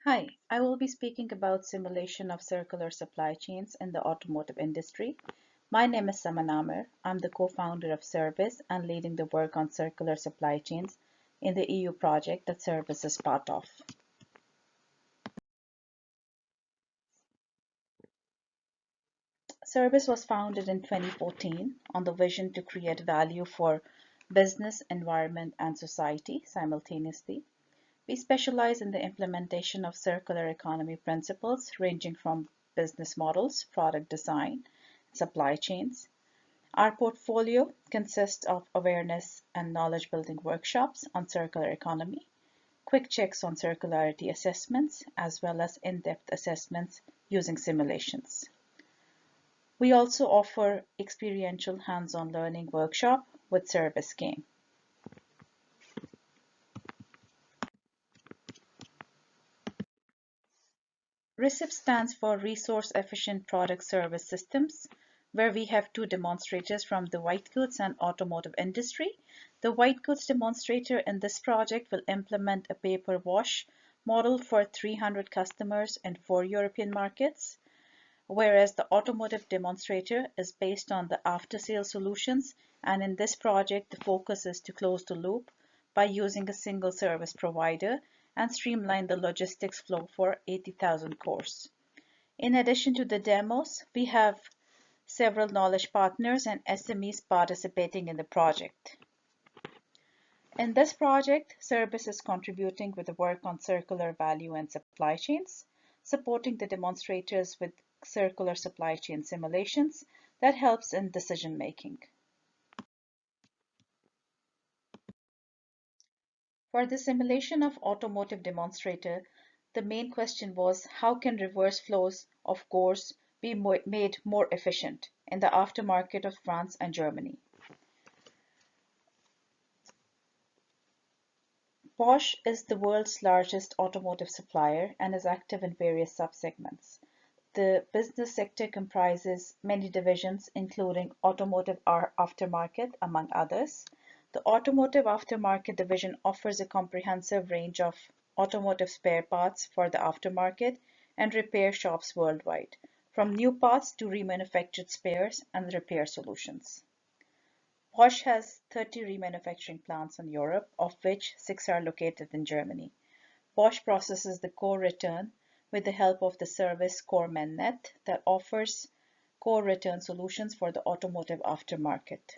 Hi, I will be speaking about simulation of circular supply chains in the automotive industry. My name is Saman Amer. I'm the co-founder of Service and leading the work on circular supply chains in the EU project that Service is part of. Service was founded in 2014 on the vision to create value for business, environment, and society simultaneously. We specialize in the implementation of circular economy principles ranging from business models, product design, supply chains. Our portfolio consists of awareness and knowledge building workshops on circular economy, quick checks on circularity assessments, as well as in-depth assessments using simulations. We also offer experiential hands-on learning workshop with Service Game. RECIP stands for Resource Efficient Product Service Systems, where we have two demonstrators from the white goods and automotive industry. The white goods demonstrator in this project will implement a paper wash model for 300 customers in 4 European markets, whereas the automotive demonstrator is based on the after-sales solutions, and in this project the focus is to close the loop by using a single service provider and streamline the logistics flow for 80,000 cores. In addition to the demos, we have several knowledge partners and SMEs participating in the project. In this project, Service is contributing with the work on circular value and supply chains, supporting the demonstrators with circular supply chain simulations that helps in decision making. For the simulation of automotive demonstrator, the main question was how can reverse flows of cores be made more efficient in the aftermarket of France and Germany. Bosch is the world's largest automotive supplier and is active in various subsegments. The business sector comprises many divisions, including automotive aftermarket, among others. The automotive aftermarket division offers a comprehensive range of automotive spare parts for the aftermarket and repair shops worldwide, from new parts to remanufactured spares and repair solutions. Bosch has 30 remanufacturing plants in Europe, of which 6 are located in Germany. Bosch processes the core return with the help of the service CoreManNet that offers core return solutions for the automotive aftermarket.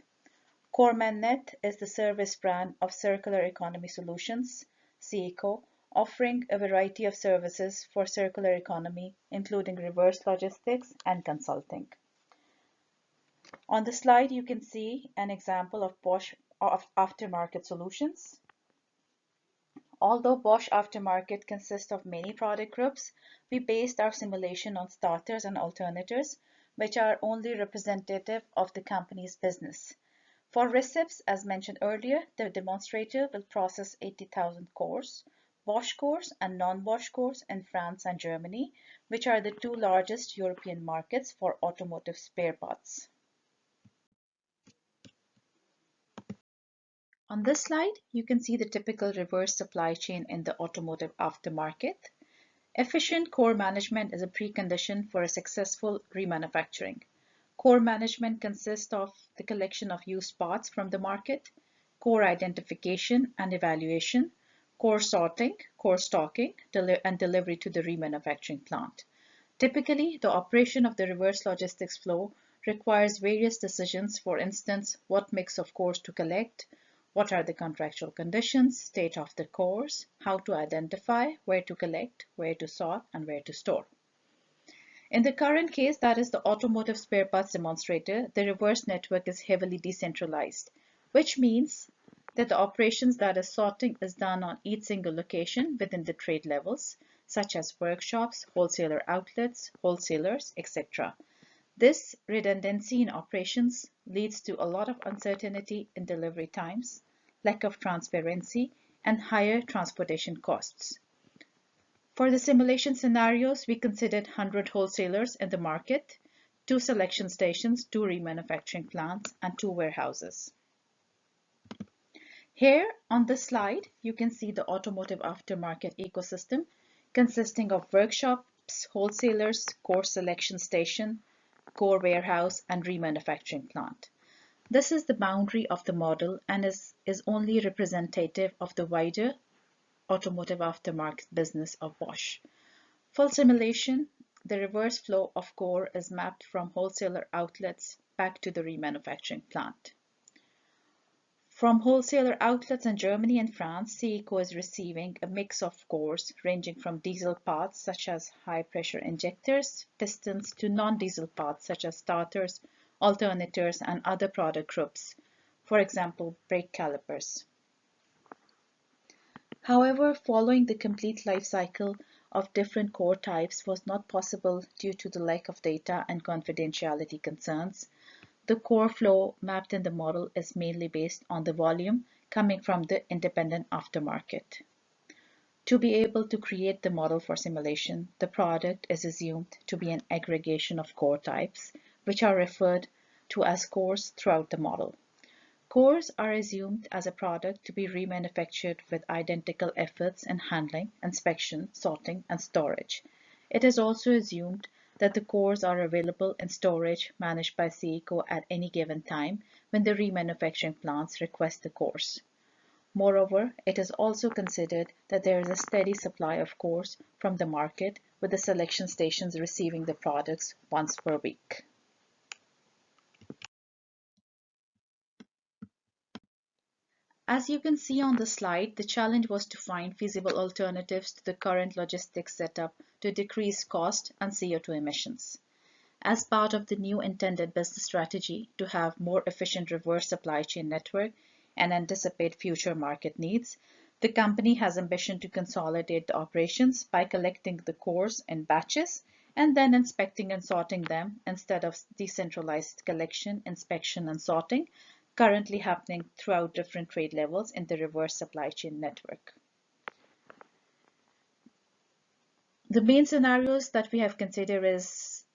CoreManNet is the service brand of Circular Economy Solutions, CECO, offering a variety of services for circular economy, including reverse logistics and consulting. On the slide, you can see an example of Bosch aftermarket solutions. Although Bosch Aftermarket consists of many product groups, we based our simulation on starters and alternators, which are only representative of the company's business. For recips, as mentioned earlier, the demonstrator will process 80,000 cores, Bosch cores and non-Bosch cores in France and Germany, which are the two largest European markets for automotive spare parts. On this slide, you can see the typical reverse supply chain in the automotive aftermarket. Efficient core management is a precondition for a successful remanufacturing. Core management consists of the collection of used parts from the market, core identification and evaluation, core sorting, core stocking, and delivery to the remanufacturing plant. Typically, the operation of the reverse logistics flow requires various decisions, for instance, what mix of cores to collect, what are the contractual conditions, state of the cores, how to identify, where to collect, where to sort, and where to store. In the current case, that is the automotive spare parts demonstrator, the reverse network is heavily decentralized, which means that the operations that is sorting is done on each single location within the trade levels, such as workshops, wholesaler outlets, wholesalers, etc. This redundancy in operations leads to a lot of uncertainty in delivery times, lack of transparency, and higher transportation costs. For the simulation scenarios, we considered 100 wholesalers in the market, 2 selection stations, 2 remanufacturing plants, and 2 warehouses. Here on this slide, you can see the automotive aftermarket ecosystem consisting of workshops, wholesalers, core selection station, core warehouse, and remanufacturing plant. This is the boundary of the model and is only representative of the wider automotive aftermarket business of Bosch. For simulation, the reverse flow of core is mapped from wholesaler outlets back to the remanufacturing plant. From wholesaler outlets in Germany and France, CECO is receiving a mix of cores ranging from diesel parts such as high-pressure injectors, pistons, to non-diesel parts such as starters, alternators, and other product groups, for example, brake calipers. However, following the complete life cycle of different core types was not possible due to the lack of data and confidentiality concerns. The core flow mapped in the model is mainly based on the volume coming from the independent aftermarket. To be able to create the model for simulation, the product is assumed to be an aggregation of core types, which are referred to as cores throughout the model. Cores are assumed as a product to be remanufactured with identical efforts in handling, inspection, sorting, and storage. It is also assumed that the cores are available in storage managed by CECO at any given time when the remanufacturing plants request the cores. Moreover, it is also considered that there is a steady supply of cores from the market, with the selection stations receiving the products once per week. As you can see on the slide, the challenge was to find feasible alternatives to the current logistics setup to decrease cost and CO2 emissions. As part of the new intended business strategy to have more efficient reverse supply chain network and anticipate future market needs, the company has ambition to consolidate the operations by collecting the cores in batches and then inspecting and sorting them instead of decentralized collection, inspection, and sorting currently happening throughout different trade levels in the reverse supply chain network. The main scenarios that we have considered is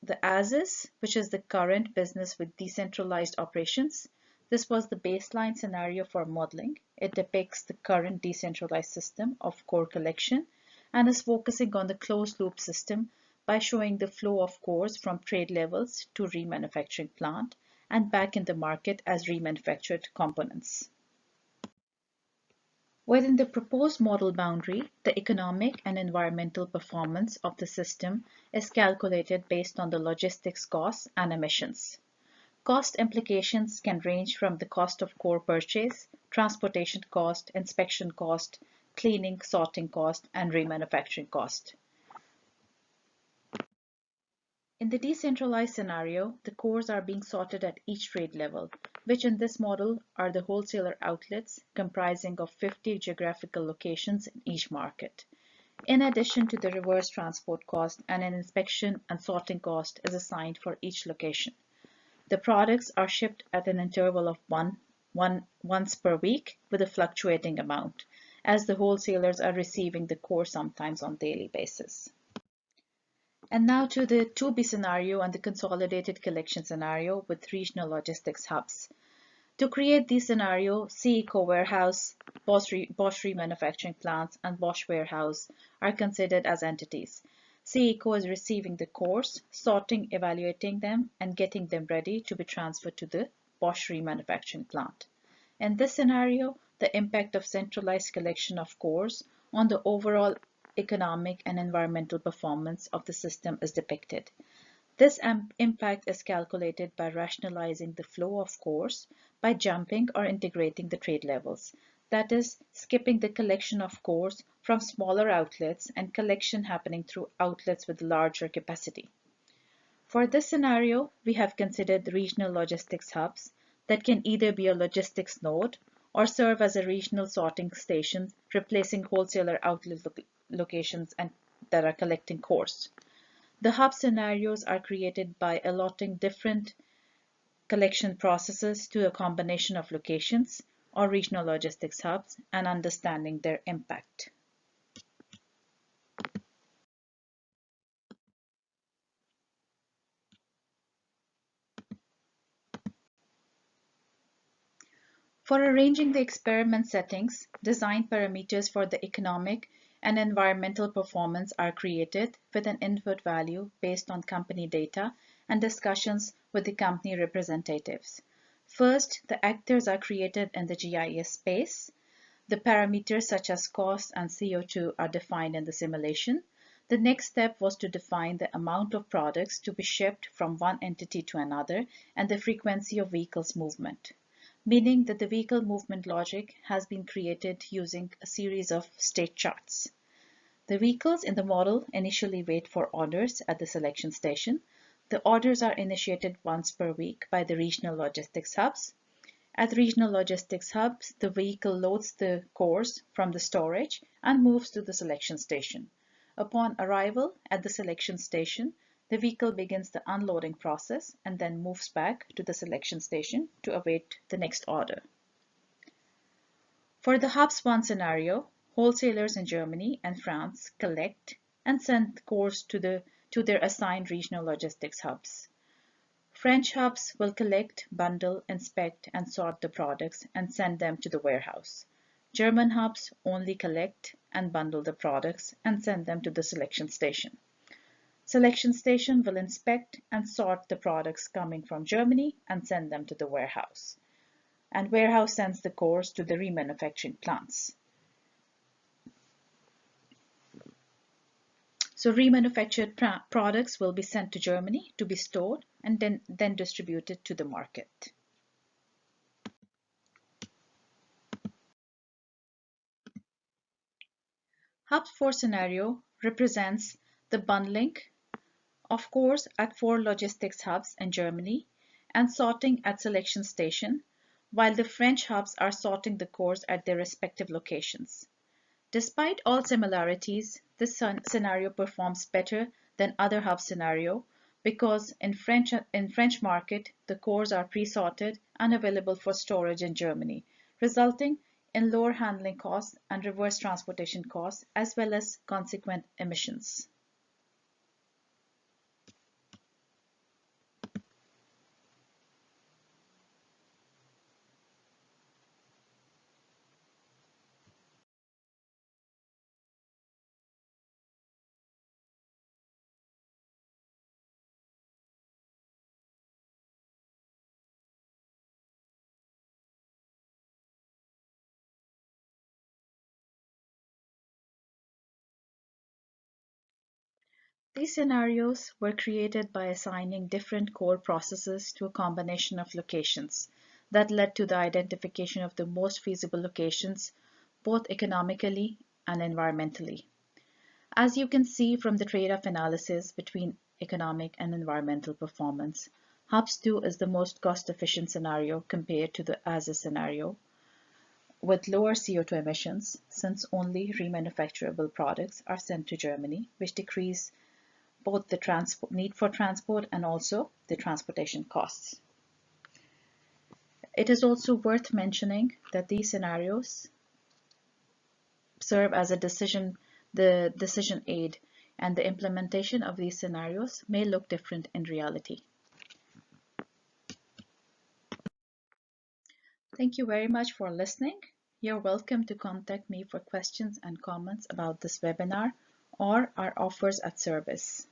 the as-is, which is the current business with decentralized operations. This was the baseline scenario for modeling. It depicts the current decentralized system of core collection and is focusing on the closed loop system by showing the flow of cores from trade levels to remanufacturing plant and back in the market as remanufactured components. Within the proposed model boundary, the economic and environmental performance of the system is calculated based on the logistics costs and emissions. Cost implications can range from the cost of core purchase, transportation cost, inspection cost, cleaning, sorting cost, and remanufacturing cost. In the decentralized scenario, the cores are being sorted at each trade level, which in this model are the wholesaler outlets comprising of 50 geographical locations in each market. In addition to the reverse transport cost, and an inspection and sorting cost is assigned for each location. The products are shipped at an interval of once per week with a fluctuating amount, as the wholesalers are receiving the core sometimes on daily basis. And now to the 2B scenario and the consolidated collection scenario with regional logistics hubs. To create this scenario, CECO warehouse, Bosch remanufacturing plants, and Bosch warehouse are considered as entities. CECO is receiving the cores, sorting, evaluating them, and getting them ready to be transferred to the Bosch remanufacturing plant. In this scenario, the impact of centralized collection of cores on the overall economic and environmental performance of the system is depicted. This impact is calculated by rationalizing the flow of cores by jumping or integrating the trade levels, that is, skipping the collection of cores from smaller outlets and collection happening through outlets with larger capacity. For this scenario, we have considered the regional logistics hubs that can either be a logistics node or serve as a regional sorting station, replacing wholesaler outlet locations and that are collecting cores. The hub scenarios are created by allotting different collection processes to a combination of locations or regional logistics hubs and understanding their impact. For arranging the experiment settings, design parameters for the economic and environmental performance are created with an input value based on company data and discussions with the company representatives. First, the actors are created in the GIS space. The parameters such as cost and CO2 are defined in the simulation. The next step was to define the amount of products to be shipped from one entity to another and the frequency of vehicles movement, meaning that the vehicle movement logic has been created using a series of state charts. The vehicles in the model initially wait for orders at the selection station. The orders are initiated once per week by the regional logistics hubs. At regional logistics hubs, the vehicle loads the cores from the storage and moves to the selection station. Upon arrival at the selection station, the vehicle begins the unloading process and then moves back to the selection station to await the next order. For the Hubs 1 scenario, wholesalers in Germany and France collect and send cores to their assigned regional logistics hubs. French hubs will collect, bundle, inspect, and sort the products and send them to the warehouse. German hubs only collect and bundle the products and send them to the selection station. Selection station will inspect and sort the products coming from Germany and send them to the warehouse. And warehouse sends the cores to the remanufacturing plants. So remanufactured products will be sent to Germany to be stored and then distributed to the market. Hub 4 scenario represents the bundling of cores at 4 logistics hubs in Germany and sorting at selection station, while the French hubs are sorting the cores at their respective locations. Despite all similarities, this scenario performs better than other hub scenario because in French market, the cores are pre-sorted and available for storage in Germany, resulting in lower handling costs and reverse transportation costs, as well as consequent emissions. These scenarios were created by assigning different core processes to a combination of locations that led to the identification of the most feasible locations, both economically and environmentally. As you can see from the trade-off analysis between economic and environmental performance, Hubs 2 is the most cost-efficient scenario compared to the as-is scenario, with lower CO2 emissions, since only remanufacturable products are sent to Germany, which decrease both the need for transport and also the transportation costs. It is also worth mentioning that these scenarios serve as the decision aid, and the implementation of these scenarios may look different in reality. Thank you very much for listening. You're welcome to contact me for questions and comments about this webinar or our offers at service.